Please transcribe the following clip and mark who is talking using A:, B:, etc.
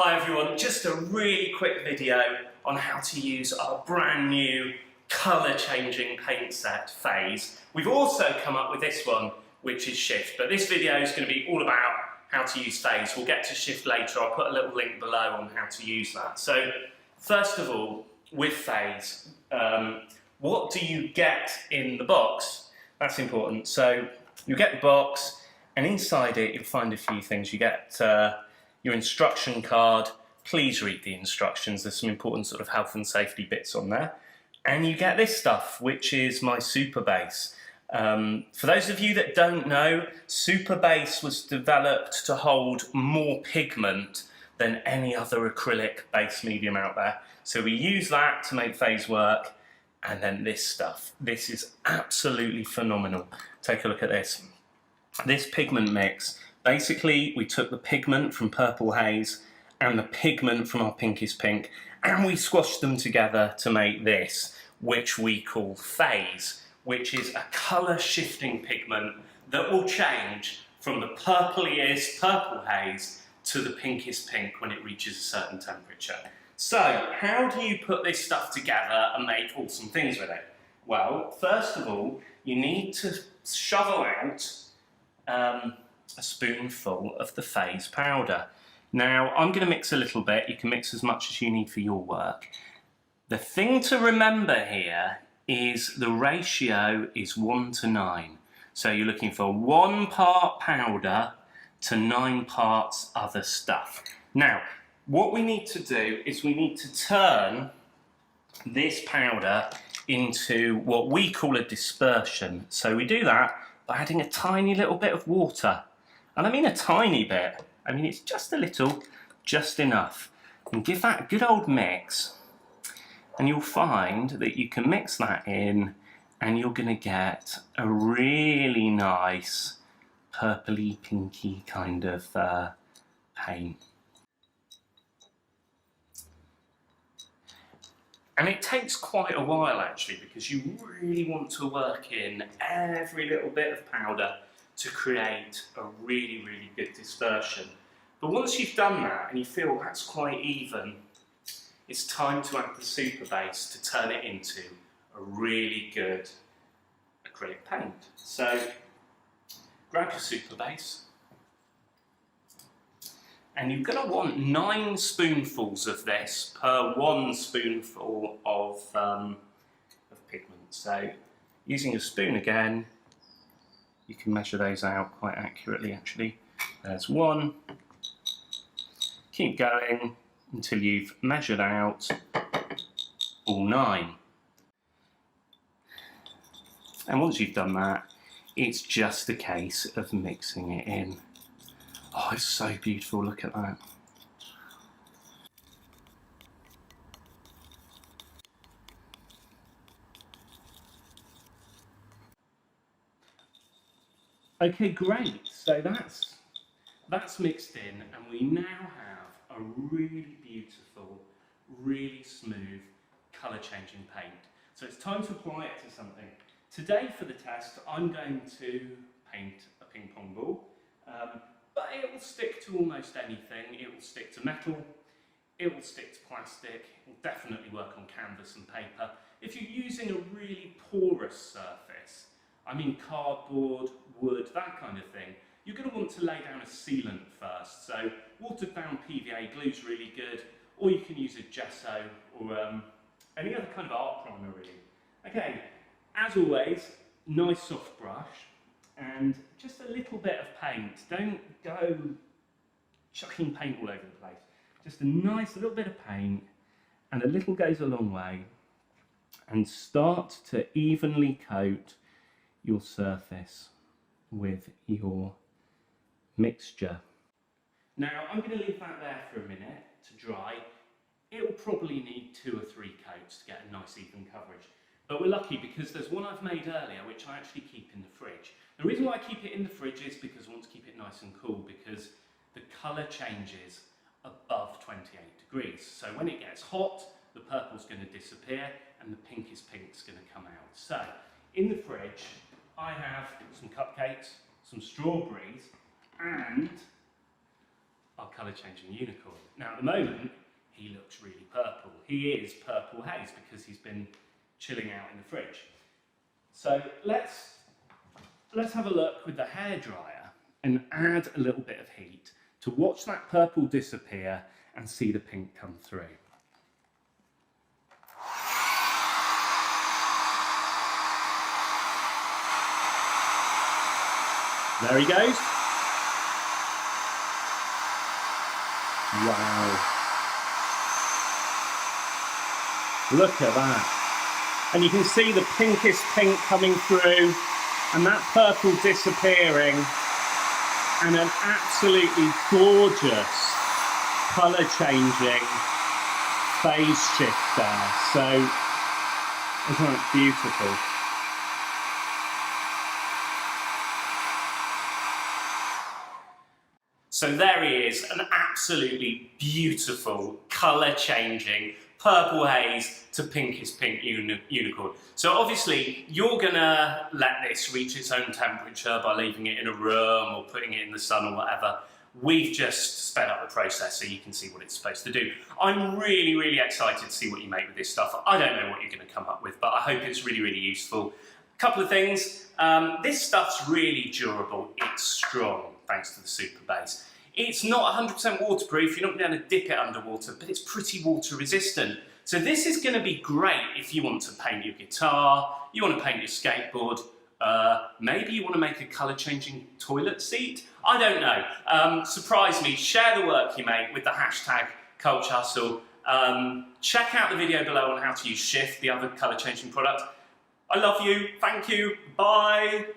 A: Hi everyone, just a really quick video on how to use our brand new colour changing paint set, Phaze. We've also come up with this one, which is Shift, but this video is going to be all about how to use Phaze. We'll get to Shift later, I'll put a little link below on how to use that. So first of all, with Phaze, what do you get in the box? That's important. So you get the box, and inside it you'll find a few things. You get your instruction card. Please read the instructions, there's some important sort of health and safety bits on there. And you get this stuff, which is my super base. For those of you that don't know, super base was developed to hold more pigment than any other acrylic base medium out there. So we use that to make Phaze work. And then this stuff, this is absolutely phenomenal. Take a look at this. This pigment mix, basically we took the pigment from Purple Haze and the pigment from our Pinkest Pink, and we squashed them together to make this, which we call Phaze, which is a colour shifting pigment that will change from the purpliest Purple Haze to the Pinkest Pink when it reaches a certain temperature. So, how do you put this stuff together and make awesome things with it? Well, first of all, you need to shovel out a spoonful of the Phaze powder. Now, I'm going to mix a little bit. You can mix as much as you need for your work. The thing to remember here is the ratio is 1 to 9. So you're looking for 1 part powder to 9 parts other stuff. Now, what we need to do is we need to turn this powder into what we call a dispersion. So we do that by adding a tiny little bit of water. And I mean a tiny bit. I mean it's just a little, just enough. And give that a good old mix. And you'll find that you can mix that in and you're going to get a really nice purpley pinky kind of paint. And it takes quite a while actually, because you really want to work in every little bit of powder to create a really, really good dispersion. But once you've done that and you feel that's quite even, it's time to add the super base to turn it into a really good acrylic paint. So grab your super base, and you're going to want 9 spoonfuls of this per 1 spoonful of pigment. So using a spoon again, you can measure those out quite accurately actually. There's 1. Keep going until you've measured out all 9. And once you've done that, it's just a case of mixing it in. Oh, it's so beautiful, look at that. Okay, great. So that's mixed in, and we now have a really beautiful, really smooth, colour-changing paint. So it's time to apply it to something. Today for the test, I'm going to paint a ping pong ball. But it will stick to almost anything. It will stick to metal, it will stick to plastic, it will definitely work on canvas and paper. If you're using a really porous surface, I mean cardboard, wood, that kind of thing, you're going to want to lay down a sealant first. So watered down PVA glue is really good, or you can use a gesso or any other kind of art primer really. Okay, as always, nice soft brush. And just a little bit of paint. Don't go chucking paint all over the place. Just a nice little bit of paint, and a little goes a long way. And start to evenly coat your surface with your mixture. Now I'm going to leave that there for a minute to dry. It will probably need 2 or 3 coats to get a nice even coverage. But we're lucky because there's one I've made earlier which I actually keep in the fridge. The reason why I keep it in the fridge is because I want to keep it nice and cool, because the colour changes above 28 degrees. So when it gets hot, the purple's going to disappear and the Pinkest Pink's going to come out. So in the fridge, I have some cupcakes, some strawberries, and our colour changing unicorn. Now at the moment, he looks really purple. He is Purple Haze because he's been chilling out in the fridge. So let's have a look with the hairdryer and add a little bit of heat to watch that purple disappear and see the pink come through. There he goes. Wow. Look at that. And you can see the pinkest pink coming through and that purple disappearing and an absolutely gorgeous colour changing phase shift there. So, isn't that beautiful? So there he is, an absolutely beautiful, colour-changing Purple Haze to Pinkest Pink unicorn. So obviously, you're gonna let this reach its own temperature by leaving it in a room or putting it in the sun or whatever. We've just sped up the process so you can see what it's supposed to do. I'm really, really excited to see what you make with this stuff. I don't know what you're gonna come up with, but I hope it's really, really useful. A couple of things. This stuff's really durable. It's strong, thanks to the super base. It's not 100% waterproof, you're not going to be able to dip it underwater, but it's pretty water resistant. So this is going to be great if you want to paint your guitar, you want to paint your skateboard, maybe you want to make a colour changing toilet seat. I don't know. Surprise me, share the work you make with the hashtag Culture Hustle. Check out the video below on how to use Shift, the other colour changing product. I love you, thank you, bye.